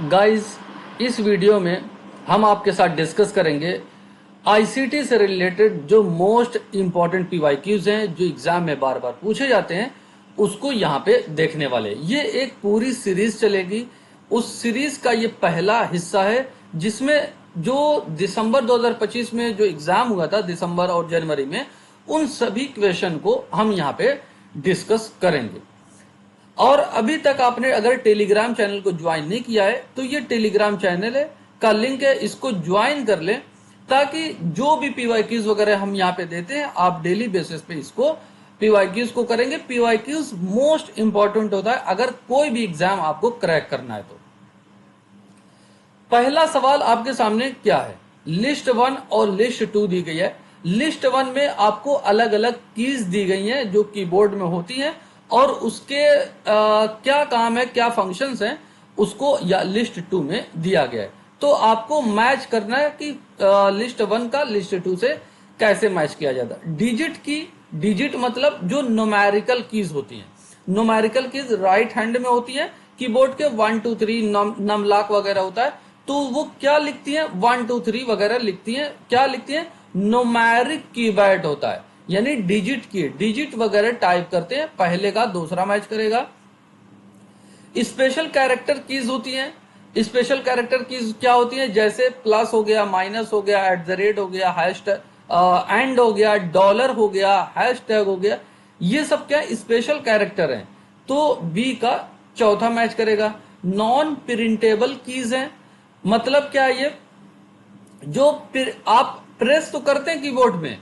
Guys, इस video में हम आपके साथ डिस्कस करेंगे आईसीटी से रिलेटेड जो मोस्ट इम्पॉर्टेंट पीवाईक्यूज हैं जो एग्जाम में बार बार पूछे जाते हैं, उसको यहाँ पे देखने वाले। ये एक पूरी सीरीज चलेगी। उस सीरीज का ये पहला हिस्सा है जिसमें जो दिसंबर 2025 में जो एग्जाम हुआ था, दिसंबर और जनवरी में, उन सभी क्वेश्चन को हम यहाँ पे डिस्कस करेंगे। और अभी तक आपने अगर टेलीग्राम चैनल को ज्वाइन नहीं किया है तो ये टेलीग्राम चैनल है का लिंक है, इसको ज्वाइन कर लें ताकि जो भी पीवाईक्यूज वगैरह हम यहाँ पे देते हैं आप डेली बेसिस पे इसको पीवाईक्यूज को करेंगे। पीवाईक्यूज मोस्ट इंपॉर्टेंट होता है अगर कोई भी एग्जाम आपको क्रैक करना है तो। पहला सवाल आपके सामने क्या है, लिस्ट 1 और लिस्ट 2 दी गई है। लिस्ट 1 में आपको अलग अलग कीज दी गई हैं जो कीबोर्ड में होती हैं और उसके क्या काम है, क्या फंक्शंस हैं, उसको या लिस्ट 2 में दिया गया है। तो आपको मैच करना है कि लिस्ट 1 का लिस्ट 2 से कैसे मैच किया जाता है। डिजिट की, डिजिट मतलब जो न्यूमेरिकल कीज होती हैं, न्यूमेरिकल कीज राइट हैंड में होती हैं। कीबोर्ड के 1 2 3 नमलाक वगैरह होता है तो वो क्या लिखती हैं, 1 2 3 वगैरह लिखती हैं। क्या लिखती हैं, न्यूमेरिक कीवर्ड होता है, यानी डिजिट की डिजिट वगैरह टाइप करते हैं, पहले का दूसरा मैच करेगा। स्पेशल कैरेक्टर कीज होती हैं। स्पेशल कैरेक्टर कीज क्या होती हैं, जैसे प्लस हो गया, माइनस हो गया, @ हो गया, एंड हो गया, डॉलर हो गया, हैशटैग हो गया, ये सब क्या स्पेशल कैरेक्टर हैं। तो बी का चौथा मैच करेगा। नॉन प्रिंटेबल कीज हैं, मतलब क्या है, ये जो आप प्रेस तो करते हैं कीबोर्ड में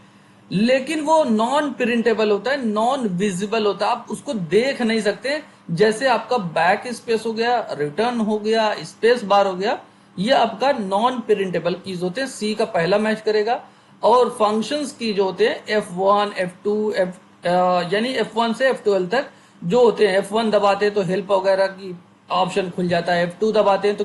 लेकिन वो नॉन प्रिंटेबल होता है, नॉन विजिबल होता है, आप उसको देख नहीं सकते। जैसे आपका बैक स्पेस हो गया, रिटर्न हो गया, स्पेस बार हो गया, ये आपका नॉन प्रिंटेबल कीज होते हैं। सी का पहला मैच करेगा। और फंक्शंस की जो होते हैं F1 F2 यानी F1 से F12 तक जो होते हैं, F1 दबाते हैं तो हेल्प वगैरह की ऑप्शन खुल जाता है, F2 दबाते हैं तो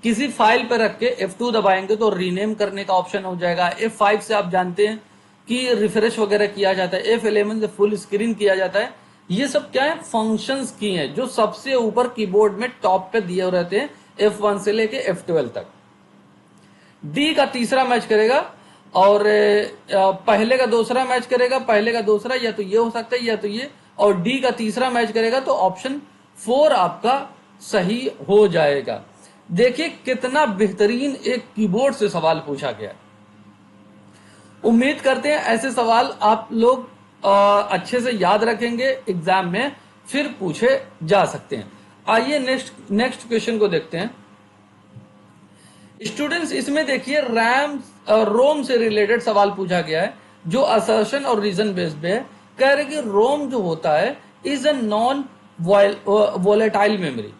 किसी फाइल पर रख के F2 दबाएंगे तो रीनेम करने का ऑप्शन हो जाएगा। F5 से आप जानते हैं कि रिफ्रेश वगैरह किया जाता है, F11 से फुल स्क्रीन किया जाता है। ये सब क्या है, फंक्शंस की हैं जो सबसे ऊपर कीबोर्ड में टॉप पे दिए रहते हैं, F1 से लेके F12 तक। डी का तीसरा मैच करेगा और पहले का दूसरा मैच करेगा, पहले का दूसरा या तो ये हो सकता है या तो ये, और डी का तीसरा मैच करेगा तो ऑप्शन 4 आपका सही हो जाएगा। देखिए कितना बेहतरीन एक कीबोर्ड से सवाल पूछा गया। उम्मीद करते हैं ऐसे सवाल आप लोग अच्छे से याद रखेंगे, एग्जाम में फिर पूछे जा सकते हैं। आइए नेक्स्ट क्वेश्चन को देखते हैं। स्टूडेंट्स, इसमें देखिए रोम से रिलेटेड सवाल पूछा गया है जो असर्शन और रीजन बेस्ड पे है। कह रहे कि रोम जो होता है is a non volatile memory.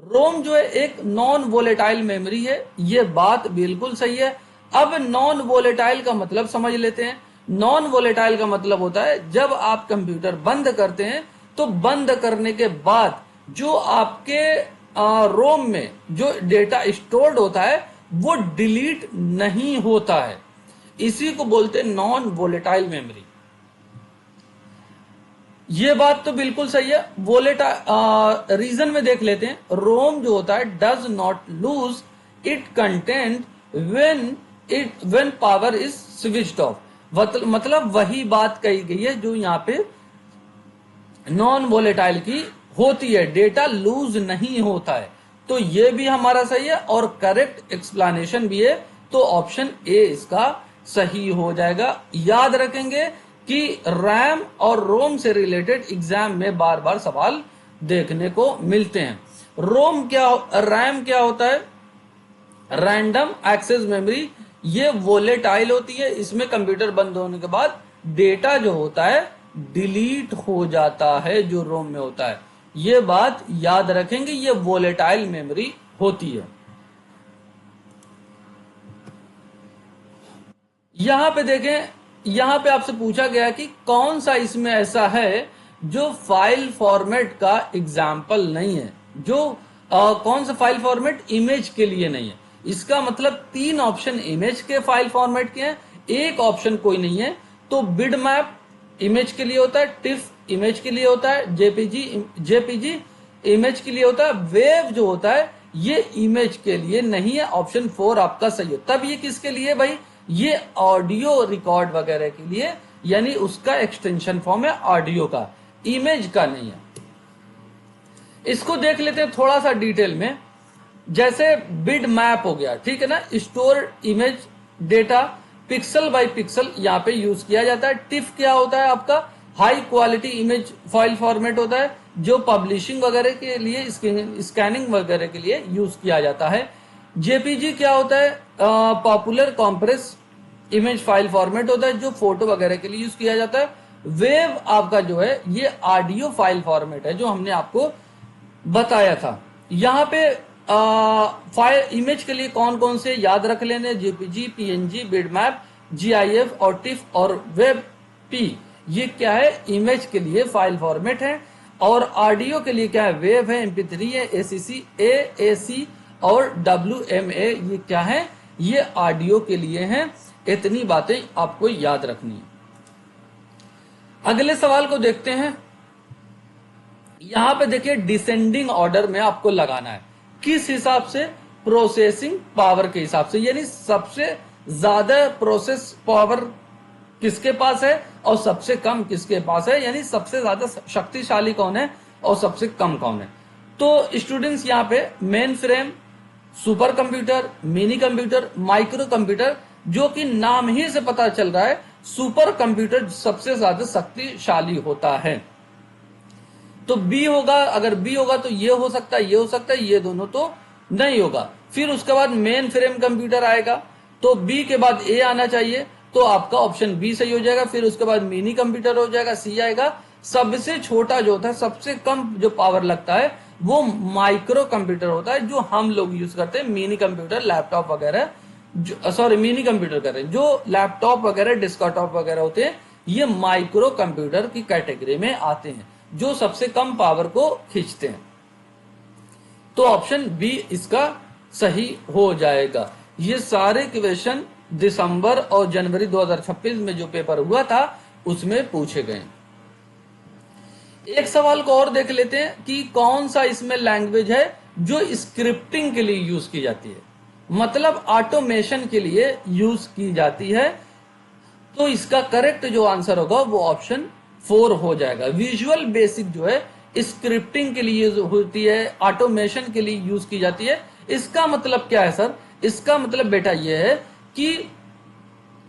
ROM जो है एक नॉन वोलेटाइल मेमोरी है, ये बात बिल्कुल सही है। अब नॉन वोलेटाइल का मतलब समझ लेते हैं। नॉन वोलेटाइल का मतलब होता है जब आप कंप्यूटर बंद करते हैं तो बंद करने के बाद जो आपके रोम में जो डेटा स्टोर्ड होता है वो डिलीट नहीं होता है, इसी को बोलते हैं नॉन वोलेटाइल मेमोरी। ये बात तो बिल्कुल सही है। रीजन में देख लेते हैं। रोम जो होता है does not lose it content when power is switched off. मतलब वही बात कही गई है जो यहाँ पे नॉन वोलेटाइल की होती है, डेटा लूज नहीं होता है। तो ये भी हमारा सही है और करेक्ट एक्सप्लेनेशन भी है, तो ऑप्शन ए इसका सही हो जाएगा। याद रखेंगे कि रैम और रोम से रिलेटेड एग्जाम में बार बार सवाल देखने को मिलते हैं। रैम क्या होता है, रैंडम एक्सेस मेमोरी। ये वोलेटाइल होती है, इसमें कंप्यूटर बंद होने के बाद डेटा जो होता है डिलीट हो जाता है जो रोम में होता है। ये बात याद रखेंगे, ये वोलेटाइल मेमोरी होती है। यहां पे देखें, यहां पे आपसे पूछा गया कि कौन सा इसमें ऐसा है जो फाइल फॉर्मेट का एग्जाम्पल नहीं है, जो कौन सा फाइल फॉर्मेट इमेज के लिए नहीं है। इसका मतलब 3 ऑप्शन इमेज के फाइल फॉर्मेट के हैं, एक ऑप्शन कोई नहीं है। तो बिटमैप इमेज के लिए होता है, टिफ इमेज के लिए होता है, जेपीजी इमेज के लिए होता है, वेव जो होता है ये इमेज के लिए नहीं है, ऑप्शन 4 आपका सही है। तब ये किसके लिए भाई, ये ऑडियो रिकॉर्ड वगैरह के लिए, यानी उसका एक्सटेंशन फॉर्म है ऑडियो का, इमेज का नहीं है। इसको देख लेते हैं थोड़ा सा डिटेल में। जैसे बिड मैप हो गया, ठीक है ना, store image data pixel by pixel यहाँ पे यूज किया जाता है। टिफ क्या होता है आपका, high quality image file format होता है, जो पब्लिशिंग वगैरह के लिए, स्कैनिंग वगैरह के लिए यूज किया जाता है। जेपीजी क्या होता है, popular compress image file format होता है, जो फोटो वगैरह के लिए यूज किया जाता है। वेव आपका जो है ये ऑडियो फाइल फॉर्मेट है, जो हमने आपको बताया था। यहाँ पे फाइल इमेज के लिए कौन कौन से याद रख लेने, जेपीजी, पीएनजी, बिटमैप, जीआईएफ और टिफ और वेब पी, ये क्या है, इमेज के लिए फाइल फॉर्मेट है। और ऑडियो के लिए क्या है, वेव है, MP3 है, ACC, AAC और WMA, ये क्या है, ये ऑडियो के लिए हैं। इतनी बातें आपको याद रखनी है। अगले सवाल को देखते हैं। यहां पे देखिए डिसेंडिंग ऑर्डर में आपको लगाना है, किस हिसाब से, प्रोसेसिंग पावर के हिसाब से, यानी सबसे ज्यादा प्रोसेस पावर किसके पास है और सबसे कम किसके पास है, यानी सबसे ज्यादा शक्तिशाली कौन है और सबसे कम कौन है। तो स्टूडेंट्स यहाँ पे main frame, super computer, mini computer, micro computer, जो कि नाम ही से पता चल रहा है सुपर कंप्यूटर सबसे ज्यादा शक्तिशाली होता है। तो बी होगा, अगर बी होगा तो ये हो सकता है, ये हो सकता है, ये दोनों तो नहीं होगा। फिर उसके बाद मेन फ्रेम कंप्यूटर आएगा, तो बी के बाद ए आना चाहिए, तो आपका ऑप्शन बी सही हो जाएगा। फिर उसके बाद मिनी कंप्यूटर हो जाएगा, सी आएगा। सबसे छोटा जो होता है, सबसे कम जो पावर लगता है, वो माइक्रो कंप्यूटर होता है, जो हम लोग यूज करते हैं। मिनी कंप्यूटर लैपटॉप वगैरह, सॉरी मिनी कंप्यूटर कर रहे हैं, जो लैपटॉप वगैरह डेस्कटॉप वगैरह होते हैं, ये माइक्रो कंप्यूटर की कैटेगरी में आते हैं, जो सबसे कम पावर को खींचते हैं। तो ऑप्शन बी इसका सही हो जाएगा। ये सारे क्वेश्चन दिसंबर और जनवरी 2026 में जो पेपर हुआ था उसमें पूछे गए। एक सवाल को और देख लेते हैं कि कौन सा इसमें लैंग्वेज है जो स्क्रिप्टिंग के लिए यूज की जाती है, मतलब ऑटोमेशन के लिए यूज की जाती है। तो इसका करेक्ट जो आंसर होगा वो ऑप्शन 4 हो जाएगा। विजुअल बेसिक जो है स्क्रिप्टिंग के लिए यूज होती है, ऑटोमेशन के लिए यूज की जाती है। इसका मतलब क्या है सर, इसका मतलब बेटा ये है कि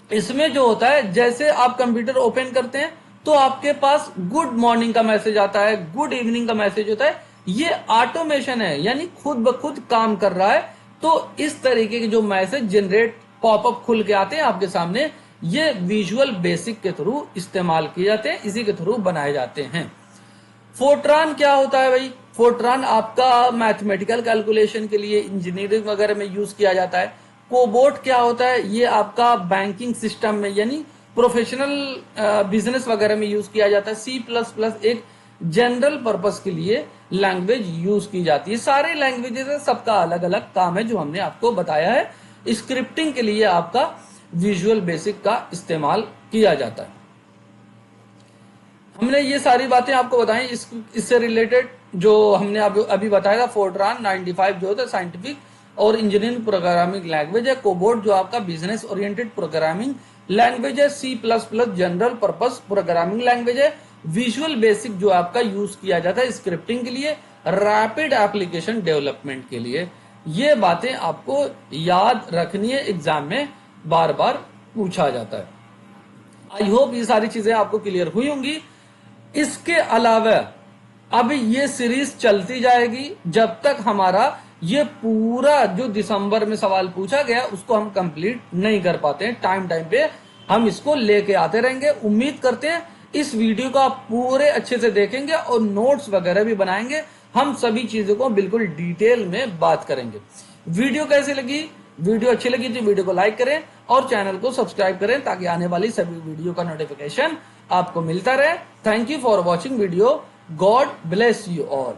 इसमें जो होता है, जैसे आप कंप्यूटर ओपन करते हैं तो आपके पास गुड मॉर्निंग का मैसेज आता है, गुड इवनिंग का मैसेज होता है, ये ऑटोमेशन है, यानी खुद ब खुद काम कर रहा है। तो इस तरीके के जो मैसेज जनरेट पॉपअप खुल के आते हैं आपके सामने, ये विजुअल बेसिक के थ्रू इस्तेमाल किए जाते हैं, इसी के थ्रू बनाए जाते हैं। फोर्ट्रान क्या होता है भाई, फोर्ट्रान आपका मैथमेटिकल कैलकुलेशन के लिए, इंजीनियरिंग वगैरह में यूज किया जाता है। कोबोट क्या होता है, ये आपका बैंकिंग सिस्टम में यानी प्रोफेशनल बिजनेस वगैरह में यूज किया जाता है। C++ एक जनरल पर्पस के लिए लैंग्वेज यूज की जाती है। सारे लैंग्वेजेस है, सबका अलग अलग काम है जो हमने आपको बताया है। स्क्रिप्टिंग के लिए आपका विजुअल बेसिक का इस्तेमाल किया जाता है। हमने ये सारी बातें आपको बताई। इससे रिलेटेड जो हमने अभी बताया था, फोर्ट्रान 95 जो होता है साइंटिफिक और इंजीनियरिंग प्रोग्रामिंग लैंग्वेज है। कोबोट जो आपका बिजनेस ओरिएंटेड प्रोग्रामिंग लैंग्वेज है। C++ general purpose programming language है। विजुअल बेसिक जो आपका यूज किया जाता है स्क्रिप्टिंग के लिए, रैपिड एप्लीकेशन डेवलपमेंट के लिए। ये बातें आपको याद रखनी है, एग्जाम में बार बार पूछा जाता है। आई होप ये सारी चीजें आपको क्लियर हुई होंगी। इसके अलावा अब ये सीरीज चलती जाएगी जब तक हमारा ये पूरा जो दिसंबर में सवाल पूछा गया उसको हम कंप्लीट नहीं कर पाते हैं। टाइम पे हम इसको लेके आते रहेंगे। उम्मीद करते हैं इस वीडियो को आप पूरे अच्छे से देखेंगे और नोट्स वगैरह भी बनाएंगे। हम सभी चीजों को बिल्कुल डिटेल में बात करेंगे। वीडियो कैसी लगी, वीडियो अच्छी लगी तो वीडियो को लाइक करें और चैनल को सब्सक्राइब करें ताकि आने वाली सभी वीडियो का नोटिफिकेशन आपको मिलता रहे। Thank you for watching video. God bless you all.